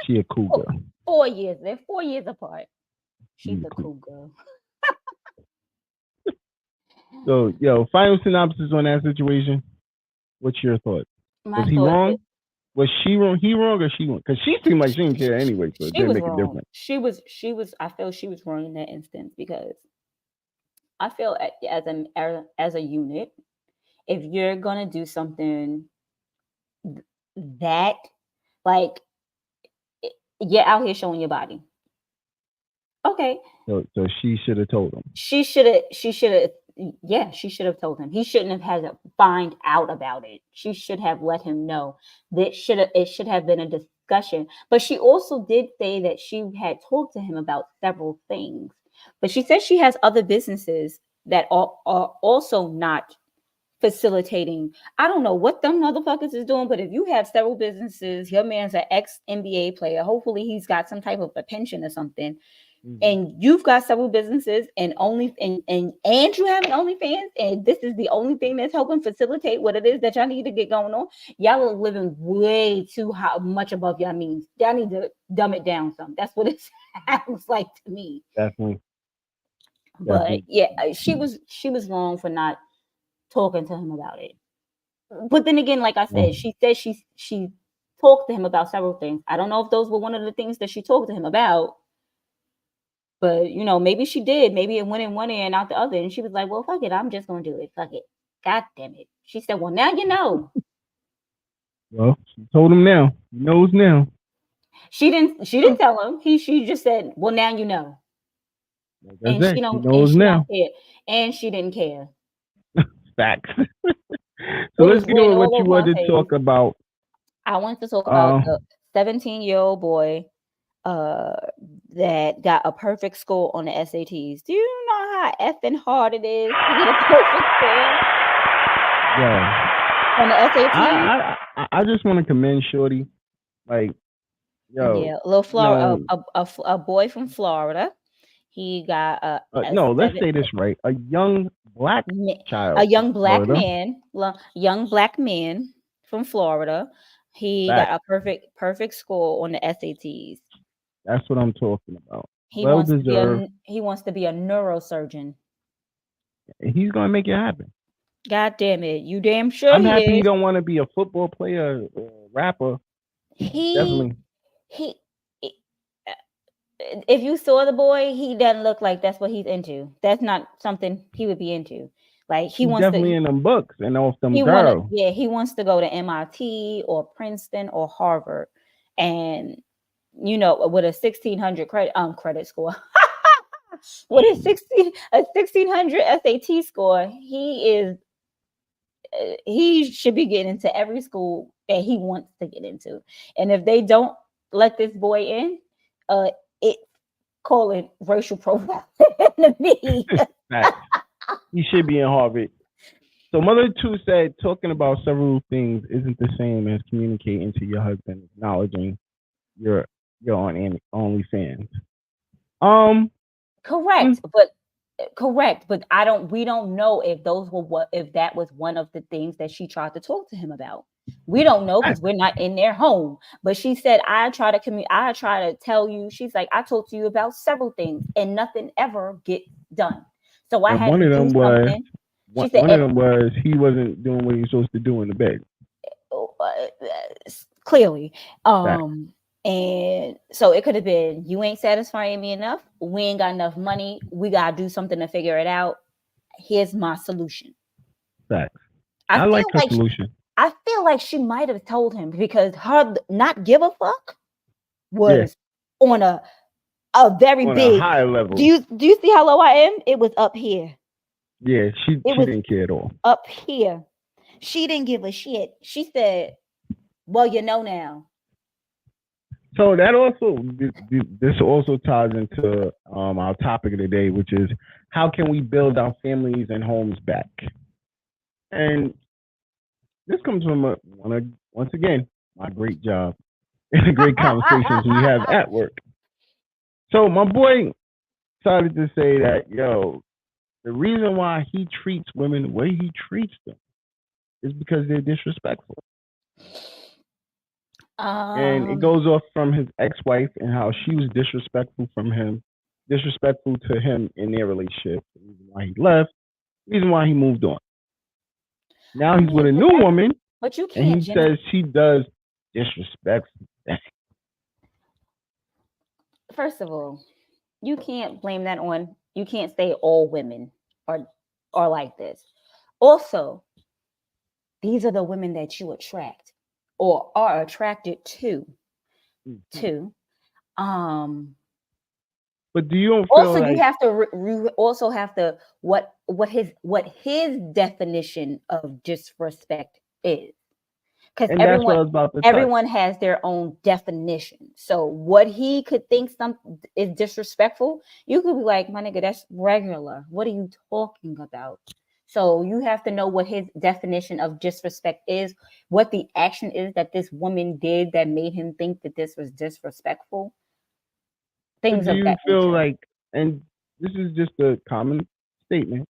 She a cougar. 4 years. They're 4 years apart. She's a cougar. So, final synopsis on that situation. What's your thought? Was he wrong? Was she wrong? He wrong or she wrong? Because she seemed like she didn't care anyway, so it didn't make a difference. She was. I feel she was wrong in that instance because I feel as a unit, if you're gonna do something that, like, you're out here showing your body. Okay. So she should have told him. She should have told him. He shouldn't have had to find out about it. She should have let him know. It should have been a discussion. But she also did say that she had talked to him about several things. But she said she has other businesses that are also not facilitating. I don't know what them motherfuckers is doing, but if you have several businesses, your man's an ex-NBA player. Hopefully he's got some type of a pension or something. Mm-hmm. And you've got several businesses and you have an OnlyFans, and this is the only thing that's helping facilitate what it is that y'all need to get going on. Y'all are living way too much above y'all means. Y'all need to dumb it down some. That's what it sounds like to me. Definitely. But yeah, she was wrong for not talking to him about it. But then again, like I said, she said she talked to him about several things. I don't know if those were one of the things that she talked to him about. But, maybe she did. Maybe it went in one ear and out the other. And she was like, well, fuck it. I'm just going to do it. Fuck it. God damn it. She said, well, now you know. Well, she told him now. He knows now. She didn't tell him. She just said, well, now you know. And she knows now. And she didn't care. Facts. So let's get on what you wanted to talk about. I wanted to talk about the 17-year-old boy that got a perfect score on the SATs. Do you know how effing hard it is to get a perfect score? Yeah. On the SATs? I just want to commend Shorty. Like, little Florida, a boy from Florida. He got let's say this right. A young black child. A young black man. Young black man from Florida. He got a perfect score on the SATs. That's what I'm talking about. He wants to be a neurosurgeon. He's gonna make it happen. God damn it! You damn sure. I'm happy he don't want to be a football player or rapper. Definitely. If you saw the boy, he doesn't look like that's what he's into. That's not something he would be into. Like he's definitely in them books and off them girls. He wants to go to MIT or Princeton or Harvard, and with a 1,600 credit score, with a 1,600 SAT score, he should be getting into every school that he wants to get into. And if they don't let this boy in, call it racial profiling to me. He should be in Harvard. So Mother 2 said talking about several things isn't the same as communicating to your husband, acknowledging you're on OnlyFans. Correct, but we don't know if that was one of the things that she tried to talk to him about. We don't know because we're not in their home. But she said, I try to tell you. She's like, I talked to you about several things and nothing ever gets done. So I had to do something. One of them was he wasn't doing what he was supposed to do in the bed. Clearly. And so it could have been, you ain't satisfying me enough. We ain't got enough money. We got to do something to figure it out. Here's my solution. Facts. I like her solution. I feel like she might have told him because her not give a fuck was on a very big high level. Do you see how low I am? It was up here. Yeah, she didn't care at all. Up here. She didn't give a shit. She said, well, you know now. So that also this also ties into our topic of the day, which is how can we build our families and homes back? And this comes from once again, my great job and the great conversations we have at work. So my boy started to say that, yo, the reason why he treats women the way he treats them is because they're disrespectful. And it goes off from his ex-wife and how she was disrespectful to him in their relationship. The reason why he left, the reason why he moved on. Now he's with a new woman, but you can't. And he says she does disrespectful things. First of all, you can't blame that on. You can't say all women are like this. Also, these are the women that you attract or are attracted to. But do you don't feel also like... you have to you also have to what his definition of disrespect is, because everyone has their own definition. So what he could think something is disrespectful, you could be like, my nigga, that's regular. What are you talking about? So you have to know what his definition of disrespect is, what the action is that this woman did that made him think that this was disrespectful. Things do of you that feel nature. like, and this is just a common statement,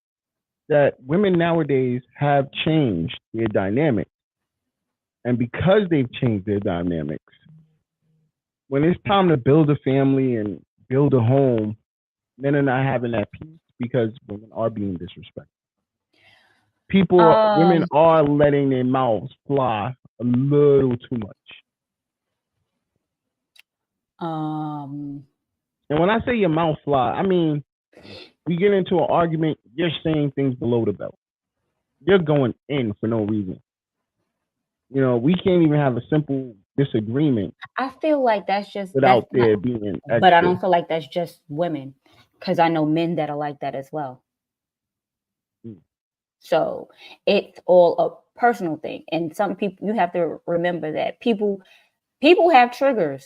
that women nowadays have changed their dynamics. And because they've changed their dynamics, when it's time to build a family and build a home, men are not having that peace because women are being disrespected. Women are letting their mouths fly a little too much. And when I say your mouth fly, I mean, we get into an argument, you're saying things below the belt. You're going in for no reason. You know, we can't even have a simple disagreement. I feel like that's just without there being extra. But I don't feel like that's just women, because I know men that are like that as well. So it's all a personal thing. And some people, you have to remember that people have triggers,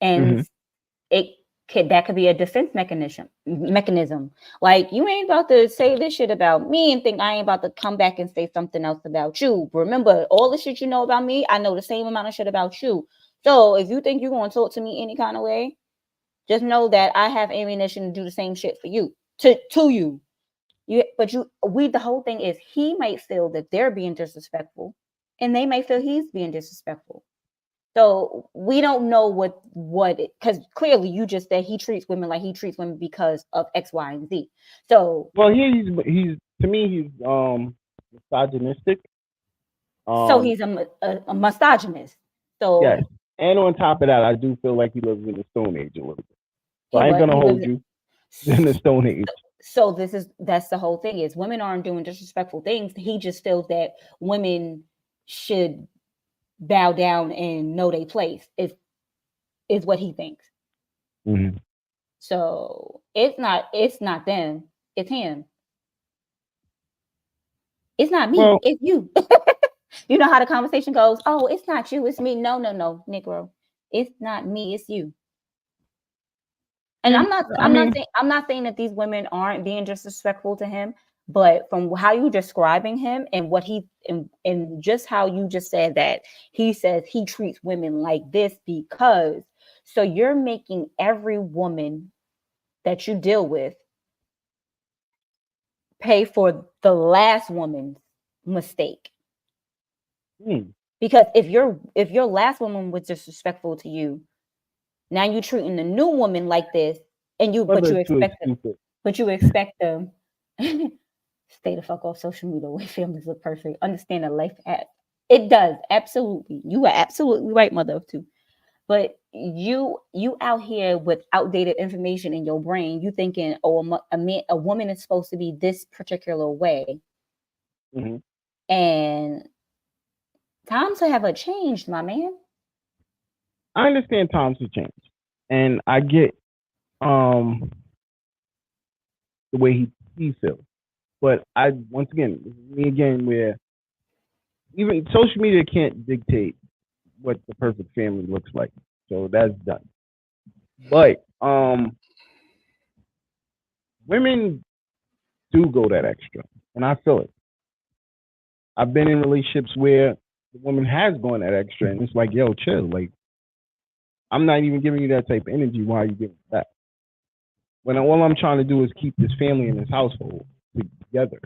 and that could be a defense mechanism. Like, you ain't about to say this shit about me and think I ain't about to come back and say something else about you. Remember, all the shit you know about me, I know the same amount of shit about you. So if you think you're going to talk to me any kind of way, just know that I have ammunition to do the same shit for you, to you. The whole thing is, he might feel that they're being disrespectful, and they may feel he's being disrespectful. So we don't know because clearly you just said he treats women like he treats women because of X, Y, and Z. So he's to me he's misogynistic. So he's a misogynist. So yes, and on top of that, I do feel like he lives in the Stone Age a little bit. So I ain't gonna hold you in the Stone Age. So that's the whole thing, is women aren't doing disrespectful things. He just feels that women should bow down and know their place, is what he thinks. So it's not them, it's him. It's not me, it's you. You know how the conversation goes, oh, it's not you, it's me. No, Negro. It's not me, it's you. And I'm not saying that these women aren't being disrespectful to him, but from how you describing him and what he and just how you just said that he says he treats women like this, because so you're making every woman that you deal with pay for the last woman's mistake. Because if your last woman was disrespectful to you, now you're treating the new woman like this, and but you expect them stay the fuck off social media. Way families look perfect. Understand that life it does, absolutely. You are absolutely right, mother of two. But you out here with outdated information in your brain. You thinking, oh, a woman is supposed to be this particular way, and times have changed, my man. I understand times have changed, and I get the way he feels. But once again, where even social media can't dictate what the perfect family looks like. So that's done. But women do go that extra, and I feel it. I've been in relationships where the woman has gone that extra, and it's like, yo, chill. Like, I'm not even giving you that type of energy. Why are you giving it back? When all I'm trying to do is keep this family and this household together.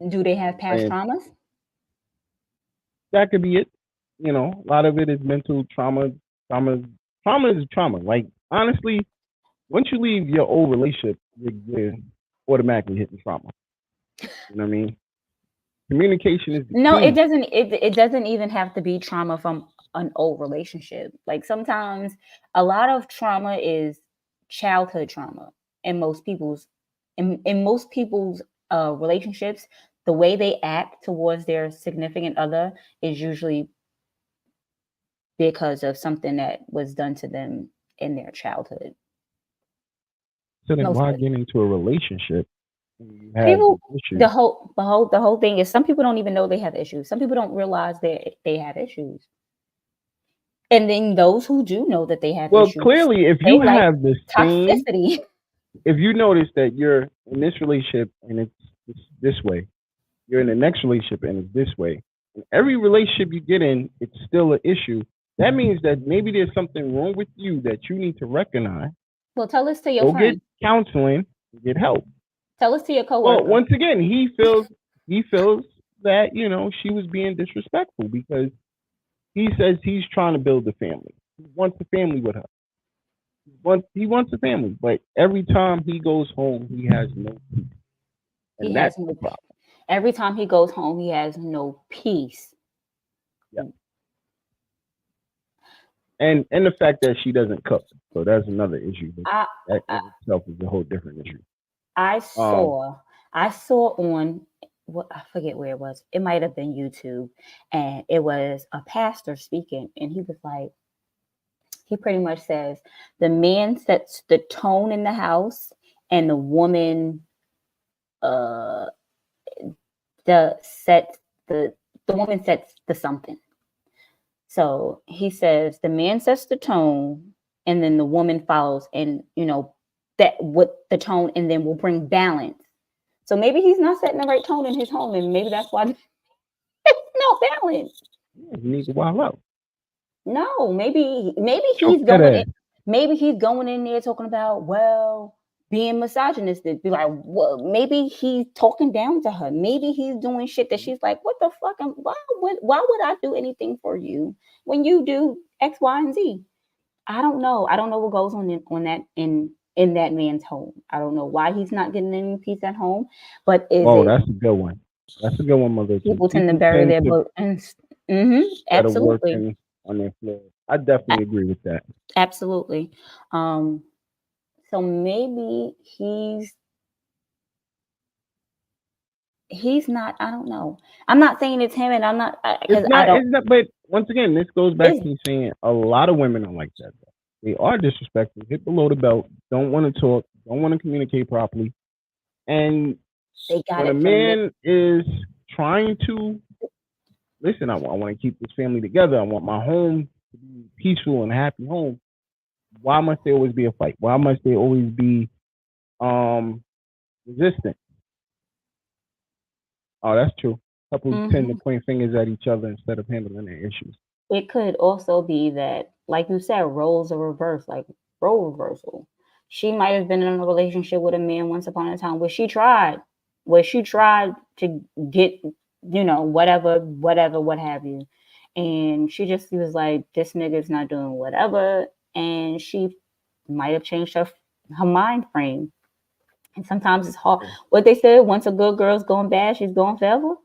Do they have past And traumas? that could be it. You know, a lot of it is mental trauma. Trauma is trauma. Like, honestly, once you leave your old relationship, you're automatically hitting trauma. You know what I mean? Communication is the No, key. it doesn't. It doesn't even have to be trauma from an old relationship. Like sometimes a lot of trauma is childhood trauma in most people's relationships. The way they act towards their significant other is usually because of something that was done to them in their childhood. So then Most why of it. get into a relationship when you have People, issues? the whole thing is some people don't even know they have issues. Some people don't realize they have issues. And then those who do know that they have Well, issues, clearly, if they you like have the same, toxicity. if you notice that you're in this relationship and it's this way, you're in the next relationship and it's this way, and every relationship you get in, it's still an issue. That means that maybe there's something wrong with you that you need to recognize. Well, tell this to your Go friend. get counseling, get help. Tell this to your Well, coworker. once again, he feels that, you know, she was being disrespectful because he says he's trying to build a family. He wants a family with her. He wants a family, but every time he goes home, he has no peace. And that's the problem. Every time he goes home, he has no peace. Yeah. And the fact that she doesn't cook, so that's another issue. That in itself is a whole different issue. I saw on what, I forget where it was. It might have been YouTube, and it was a pastor speaking, and he was like, he pretty much says the man sets the tone in the house, and the woman sets the something. So he says the man sets the tone, and then the woman follows, and you know that what the tone, and then will bring balance. So maybe he's not setting the right tone in his home, and maybe that's why there's no balance. Yeah, he needs to wild out. No, maybe he's going in there talking about, well, being misogynistic. Be like, well, maybe he's talking down to her. Maybe he's doing shit that she's like, what the fuck? Why would I do anything for you when you do X, Y, and Z? I don't know. I don't know what goes on in that man's home. I don't know why he's not getting any peace at home. But that's a good one. That's a good one, mother. People tend to bury their boat. Absolutely. On their floor. I definitely agree with that. Absolutely. So maybe he's not. I don't know. I'm not saying it's him, and I'm not because I don't. But once again, this goes back to saying a lot of women are like that. They are disrespectful, hit below the belt, don't want to talk, don't want to communicate properly, and when a man is trying to listen, I want to keep this family together. I want my home to be peaceful and a happy home. Why must there always be a fight? Why must there always be resistance? Oh, that's true. Couples tend to point fingers at each other instead of handling their issues. It could also be that, like you said, roles are reversed, like role reversal. She might have been in a relationship with a man once upon a time where she tried to get, you know, whatever, what have you. And she just was like, this nigga's not doing whatever. And she might have changed her mind frame. And sometimes it's hard. What they said, once a good girl's going bad, she's going forever.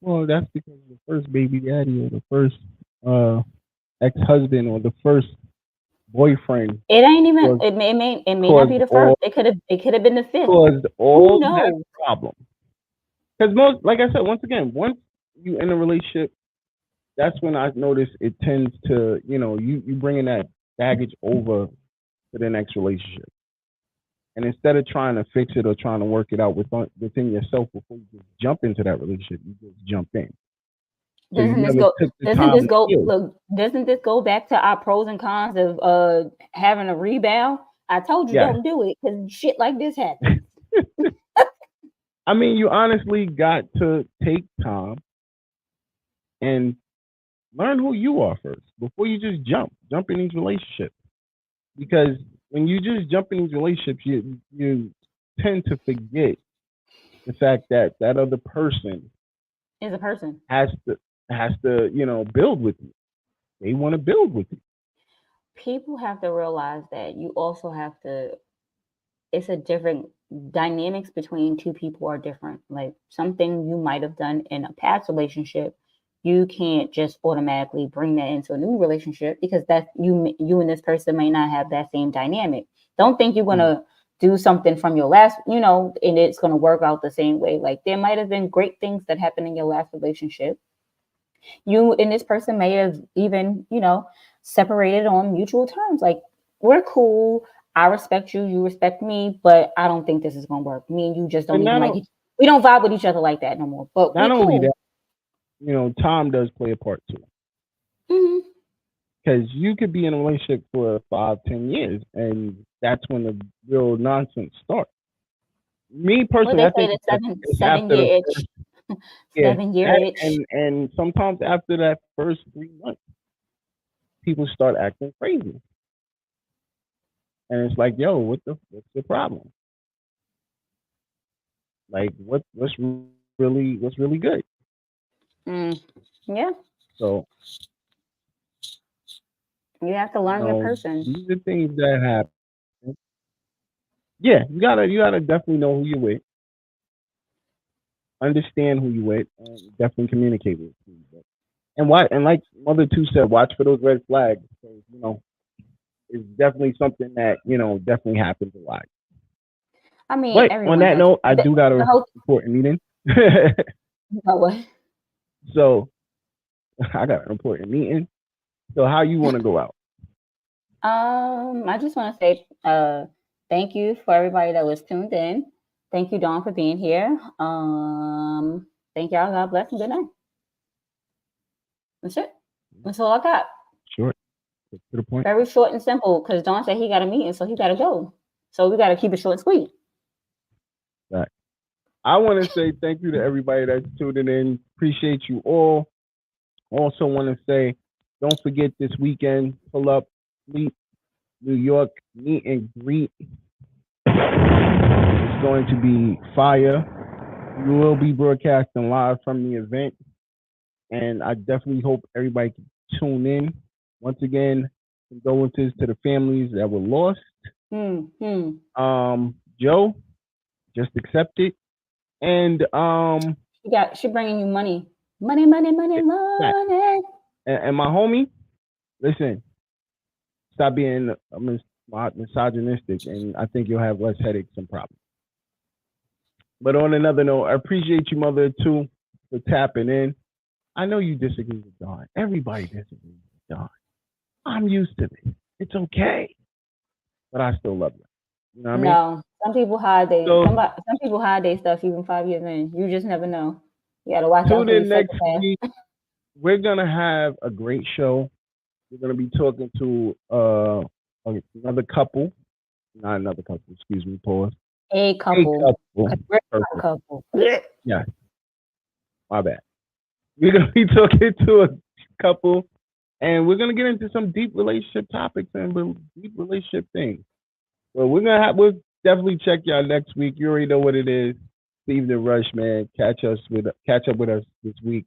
Well, that's because the first baby daddy or the first ex-husband or the first boyfriend. It ain't even. It may not be the first. It could have been the fifth. Caused all that problem. Because like I said, once again, once you in a relationship, that's when I notice it tends to, you know, you bringing that baggage over to the next relationship. And instead of trying to fix it or trying to work it out within yourself before you just jump into that relationship, you just jump in. Doesn't this go back to our pros and cons of having a rebound? I told you don't do it because shit like this happens. I mean, you honestly got to take time and learn who you are first before you just jump in these relationships. Because when you just jump in these relationships, you tend to forget the fact that that other person is a person has to build with you. They want to build with you. People have to realize that you also have to. It's a different dynamics between two people are different. Like something you might have done in a past relationship, you can't just automatically bring that into a new relationship because that you and this person may not have that same dynamic. Don't think you're gonna do something from your last, and it's gonna work out the same way. Like there might have been great things that happened in your last relationship. You and this person may have even, separated on mutual terms. Like we're cool. I respect you. You respect me, but I don't think this is gonna work. Me and you just don't even like it. We don't vibe with each other like that no more. But not we're only cool. that, time does play a part too. Because you could be in a relationship for 5-10 years, and that's when the real nonsense starts. Me personally, I think the 7-year itch. 7-year itch. And sometimes after that first 3 months, people start acting crazy. And it's like, yo, what's the problem? Like, what's really good? Yeah. So you have to learn your person. These are things that happen. Yeah, you gotta definitely know who you're with, understand who you're with, and definitely communicate with who you're with. And like Mother 2 said, watch for those red flags. Because, it's definitely something that definitely happens a lot. I mean, but on that note, I do got a important meeting. What? So I got an important meeting. So how you want to go out? I just want to say thank you for everybody that was tuned in. Thank you, Dawn, for being here. Thank y'all. God bless and good night. That's it. That's all I got. Short. To the point. Very short and simple. Because Dawn said he got a meeting, so he got to go. So we got to keep it short and sweet. Right. I want to say thank you to everybody that's tuning in. Appreciate you all. Also want to say, don't forget this weekend, pull up, Sleep, New York, meet and greet. It's going to be fire. We will be broadcasting live from the event. And I definitely hope everybody can tune in. Once again, condolences to the families that were lost. Joe, just accept it. And she bringing you money. Money. And my homie, listen, stop being misogynistic, and I think you'll have less headaches and problems. But on another note, I appreciate you, Mother, too, for tapping in. I know you disagree with Dawn. Everybody disagrees with Dawn. I'm used to this. It's okay. But I still love you. You know what I mean? No. Some people hide some people hide their stuff even 5 years in. You just never know. You gotta watch out. Tune in next week. We're gonna have a great show. We're gonna be talking to another couple. Not another couple, excuse me, pause. A couple. A couple. Yeah. My bad. We're gonna be talking to a couple, and we're gonna get into some deep relationship topics and deep relationship things. So we'll definitely check y'all next week. You already know what it is. Daevening Rush, man. Catch up with us this week,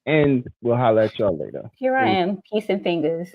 and we'll holler at y'all later. Here I am, peace and fingers.